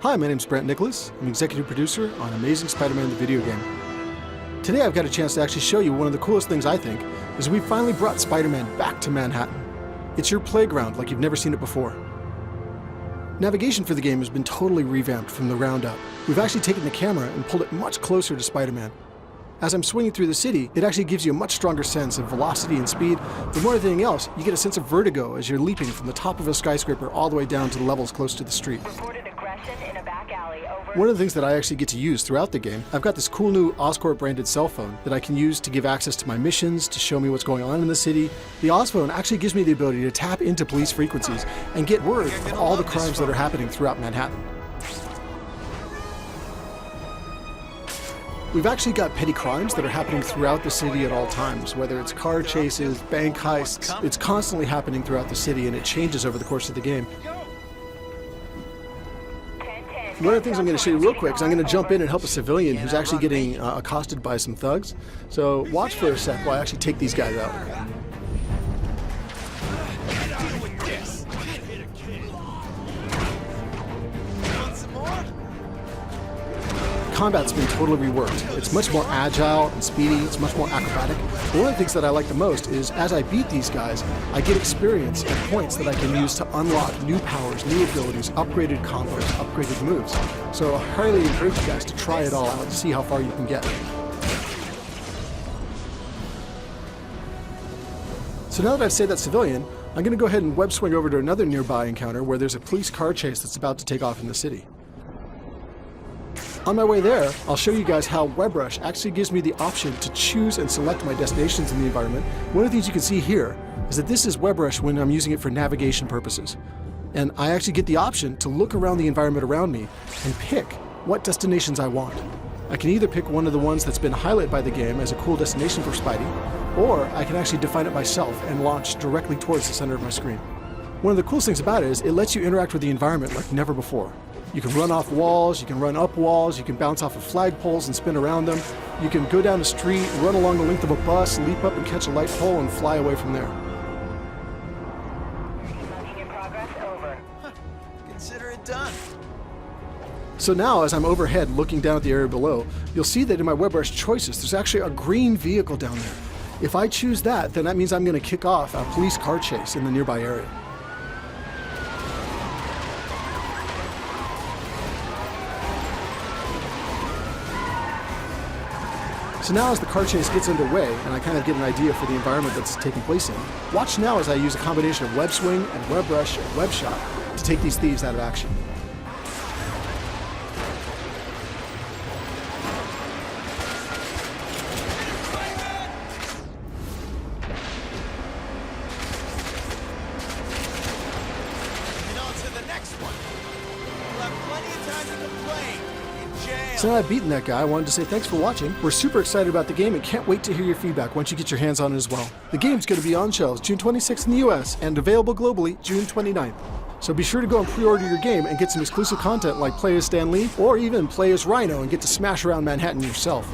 Hi, my name's Brent Nicholas. I'm executive producer on Amazing Spider-Man the video game. Today I've got a chance to actually show you one of the coolest things I think is we finally brought Spider-Man back to Manhattan. It's your playground like you've never seen it before. Navigation for the game has been totally revamped from the ground up. We've actually taken the camera and pulled it much closer to Spider-Man. As I'm swinging through the city, it actually gives you a much stronger sense of velocity and speed, but more than anything else, you get a sense of vertigo as you're leaping from the top of a skyscraper all the way down to the levels close to the street. One of the things that I actually get to use throughout the game, I've got this cool new Oscorp branded cell phone that I can use to give access to my missions, to show me what's going on in the city. The Osphone actually gives me the ability to tap into police frequencies and get word of all the crimes that are happening throughout Manhattan. We've actually got petty crimes that are happening throughout the city at all times, whether it's car chases, bank heists. It's constantly happening throughout the city and it changes over the course of the game. One of the things I'm going to show you real quick is I'm going to jump in and help a civilian who's actually getting accosted by some thugs. So watch for a sec while I actually take these guys out. Combat's been totally reworked. It's much more agile and speedy, it's much more acrobatic. But one of the things that I like the most is as I beat these guys, I get experience and points that I can use to unlock new powers, new abilities, upgraded combos, upgraded moves. So I highly encourage you guys to try it all out and see how far you can get. So now that I've saved that civilian, I'm going to go ahead and web swing over to another nearby encounter where there's a police car chase that's about to take off in the city. On my way there, I'll show you guys how WebRush actually gives me the option to choose and select my destinations in the environment. One of the things you can see here is that this is WebRush when I'm using it for navigation purposes. And I actually get the option to look around the environment around me and pick what destinations I want. I can either pick one of the ones that's been highlighted by the game as a cool destination for Spidey, or I can actually define it myself and launch directly towards the center of my screen. One of the coolest things about it is it lets you interact with the environment like never before. You can run off walls, you can run up walls, you can bounce off of flagpoles and spin around them. You can go down the street, run along the length of a bus, leap up and catch a light pole and fly away from there. Consider it done. So now as I'm overhead looking down at the area below, you'll see that in my WebRush choices, there's actually a green vehicle down there. If I choose that, then that means I'm going to kick off a police car chase in the nearby area. So now as the car chase gets underway and I kind of get an idea for the environment that's taking place in, watch now as I use a combination of web swing and WebRush and WebShot to take these thieves out of action. So now I've beaten that guy, I wanted to say thanks for watching. We're super excited about the game and can't wait to hear your feedback once you get your hands on it as well. The game's going to be on shelves June 26th in the US and available globally June 29th. So be sure to go and pre-order your game and get some exclusive content like play as Stan Lee or even play as Rhino and get to smash around Manhattan yourself.